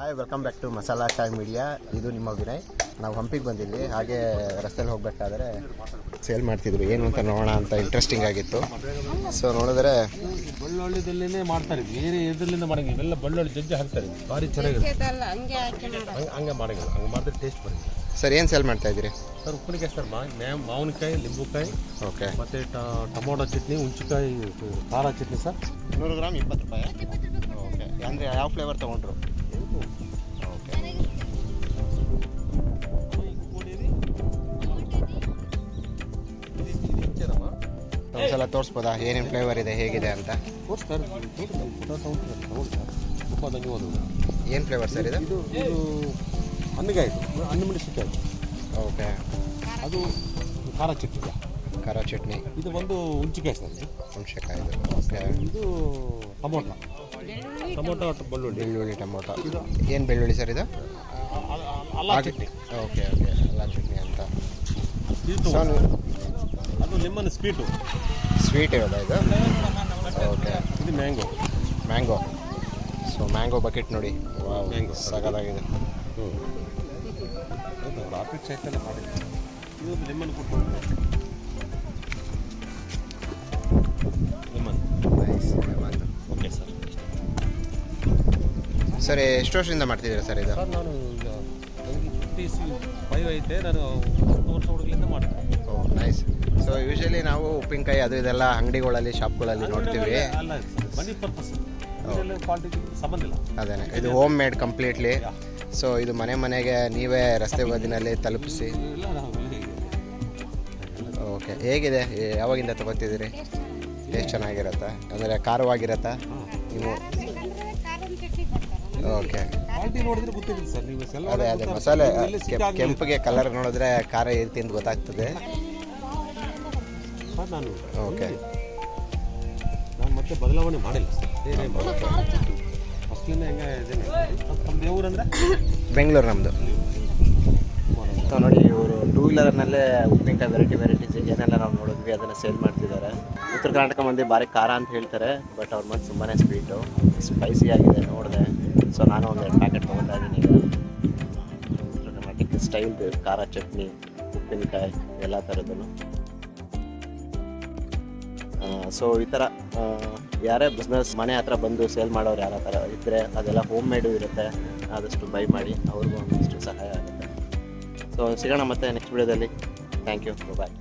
Hi, welcome back to Masala Chai media. ಇದು ನಿಮ್ಮ ವಿನಯ್. ನಾವು ಹಂಪಿಗೆ ಬಂದಿದ್ವಿ. ಹಾಗೆ ರಸ್ತೆಯಲ್ಲಿ ಹೋಗ್ಬೇಕಾದ್ರೆ ಸೇಲ್ ಮಾಡ್ತಿದ್ರು, ಏನು ಅಂತ ನೋಡೋಣ ಅಂತ ಇಂಟ್ರೆಸ್ಟಿಂಗ್ ಆಗಿತ್ತು. ಸೊ ನೋಡಿದ್ರೆ ಬಳ್ಳೊಳ್ಳಿದಲ್ಲೇ ಮಾಡ್ತಾರೆ, ಬೇರೆ ಎದ್ರಲ್ಲಿಂದ ಮಾಡಂಗಿಲ್ಲ. ಇವೆಲ್ಲ ಬಳ್ಳೊಳ್ಳಿ ಜಜ್ಜಿ ಹಾಕ್ತಾರೆ, ಭಾರಿ ಚೆನ್ನಾಗಿದೆ. ಹಂಗೆ ಮಾಡಂಗಿಲ್ಲ, ಹಂಗೆ ಮಾಡಿದ್ರೆ ಟೇಸ್ಟ್ ಬರುತ್ತೆ. ಸರ್ ಏನು ಸೇಲ್ ಮಾಡ್ತಾ ಇದ್ದೀರಿ? ಸರ್ ಉಪ್ಪಿನಕಾಯಿ ಸರ್, ಮಾವಿನಕಾಯಿ, ಲಿಂಬುಕಾಯಿ, ಓಕೆ, ಮತ್ತು ಟೊಮೊಟೊ ಚಟ್ನಿ, ಹುಂಚಿಕಾಯಿ, ಖಾರ ಚಟ್ನಿ ಸರ್. 100 ಗ್ರಾಮ್ 20 ರೂಪಾಯಿ. ಓಕೆ, ಅಂದರೆ ಯಾವ ಫ್ಲೇವರ್ ತೊಗೊಂಡ್ರು? ಓಕೆ, ಒಂದ್ಸಲ ತೋರಿಸ್ಬೋದಾ ಏನೇನು ಫ್ಲೇವರ್ ಇದೆ, ಹೇಗಿದೆ ಅಂತ? ಏನು ಫ್ಲೇವರ್ ಸರ್ ಇದು? ಇದು ಹಣ್ಣುಗಾಯಿ, ಹಣ್ಣು ಮೆಣಸಿನಕಾಯಿ. ಓಕೆ, ಅದು ಖಾರ ಚಟ್ನಿ. ಖಾರ ಚಟ್ನಿ. ಇದು ಒಂದು ಹುಂಚಿಕಾಯಿ ಸರ್, ಹುಣಸೆಕಾಯಿ. ಓಕೆ, ಇದು ಟೊಮೊಟೊ, ಬೆಳ್ಳುಳ್ಳಿ ಟೊಮೊಟೊ. ಇದು ಏನು ಬೆಳ್ಳುಳ್ಳಿ ಸರ್ ಇದು? ಅಲ್ಲ ಚಟ್ನಿ. ಓಕೆ ಓಕೆ, ಅಲ್ಲ ಚಟ್ನಿ ಅಂತ. ಅದು ಲೆಮನ್ ಸ್ವೀಟ್ ಇರೋದಾ ಇದು? ಓಕೆ, ಇದು ಮ್ಯಾಂಗೋ. ಸೊ ಮ್ಯಾಂಗೋ ಬಕೆಟ್ ನೋಡಿ, ಮ್ಯಾಂಗೋ ಸಗದಾಗಿದೆ. ರಾಪಿಡ್ ಸೈಕಲ್ ಮಾಡಿದೆ. ಇದು ಲೆಮನ್ ಕೊಟ್ಟು lemon. Nice, lemon. Okay sir. Sir ಎಷ್ಟು ವರ್ಷದಿಂದ ಮಾಡ್ತಿದ್ದೀರಾ ಸರ್ ಇದು? ಸರ್ ನಾನು ಈಗ ನನಗೆ 55 ಐತೆ, ನಾನು 10 ವರ್ಷ ಹುಡುಗಲಿಂದ ಮಾಡ್ತೀನಿ. ಓ ನೈಸ್. ಸೊ ಯೂಶಲಿ ನಾವು ಉಪ್ಪಿನಕಾಯಿ ಅದು ಇದೆಲ್ಲ ಅಂಗಡಿಗಳಲ್ಲಿ, ಶಾಪ್ಗಳಲ್ಲಿ ನೋಡ್ತೀವಿ. ಅಲ್ಲ ಸರ್, ಮನಿ ಪರ್ಪಸ್, ಕ್ವಾಲಿಟಿ ಸಂಬಂಧ ಇಲ್ಲ. ಅದೇನೆ, ಇದು ಹೋಮ್ ಮೇಡ್ ಕಂಪ್ಲೀಟ್ಲಿ. ಸೊ ಇದು ಮನೆಗೆ ನೀವೇ ರಸ್ತೆ ಬದಿನಲ್ಲಿ ತಲುಪಿಸಿ. ಓಕೆ, ಹೇಗಿದೆ? ಯಾವಾಗಿಂದ ತಗೋತಿದ್ದೀರಿ? ಟೇಸ್ಟ್ ಚೆನ್ನಾಗಿರತ್ತಾ? ಅಂದರೆ ಖಾರವಾಗಿರತ್ತಾ? ನೀವು ಓಕೆ, ಅದೇ ಮಸಾಲೆ ಕೆಂಪಿಗೆ ಕಲರ್ ನೋಡಿದ್ರೆ ಖಾರ ಇರ್ತಿ ಅಂತ ಗೊತ್ತಾಗ್ತದೆ. ಓಕೆ, ನಾನು ಮತ್ತೆ ಬದಲಾವಣೆ ಮಾಡಿಲ್ಲ ಸರ್. ಫಸ್ಟ್ಲಿಂದ ಹೆಂಗೆ ಇದೇನೆ. ನಮ್ಮದು ಊರಂದ್ರೆ ಬೆಂಗಳೂರು ನಮ್ಮದು. ಸೊ ನೋಡಿ, ಇವರು 2 ವೀಲರ್ನಲ್ಲೇ ಉಪ್ಪಿನಕಾಯಿ ವೆರೈಟೀಸ್ ಏನೆಲ್ಲ ನಾವು ನೋಡಿದ್ವಿ ಅದನ್ನು ಸೇಲ್ ಮಾಡ್ತಿದ್ದಾರೆ. ಉತ್ತರ ಕರ್ನಾಟಕ ಮಂದಿ ಭಾರಿ ಖಾರ ಅಂತ ಹೇಳ್ತಾರೆ, ಬಟ್ ಅವ್ರ ಮತ್ತೆ ತುಂಬಾ ಸ್ವೀಟು, ಸ್ಪೈಸಿ ಆಗಿದೆ ನೋಡಿದೆ. ಸೊ ನಾನು ಒಂದು 2 ಪ್ಯಾಕೆಟ್ ತೊಗೊತಾ ಇದ್ದೀನಿ ಈಗ. ಉತ್ತರ ಕರ್ನಾಟಕ ಸ್ಟೈಲ್ದು ಖಾರ ಚಟ್ನಿ, ಉಪ್ಪಿನಕಾಯಿ ಎಲ್ಲ ಥರದ್ದು. ಸೊ ಈ ಥರ ಯಾರೇ ಬಿಸ್ನೆಸ್ ಮನೆ ಹತ್ರ ಬಂದು ಸೇಲ್ ಮಾಡೋರು ಯಾರ ಥರ ಇದ್ದರೆ ಅದೆಲ್ಲ ಹೋಮ್ ಮೇಡು ಇರುತ್ತೆ. ಆದಷ್ಟು ಬೈ ಮಾಡಿ, ಅವ್ರಿಗೂ ಒಂದಿಷ್ಟು ಸಹಾಯ ಆಗುತ್ತೆ. ಸೊ ಸಿಗೋಣ ಮತ್ತೆ ನೆಕ್ಸ್ಟ್ ವಿಡಿಯೋದಲ್ಲಿ. Thank you, bye.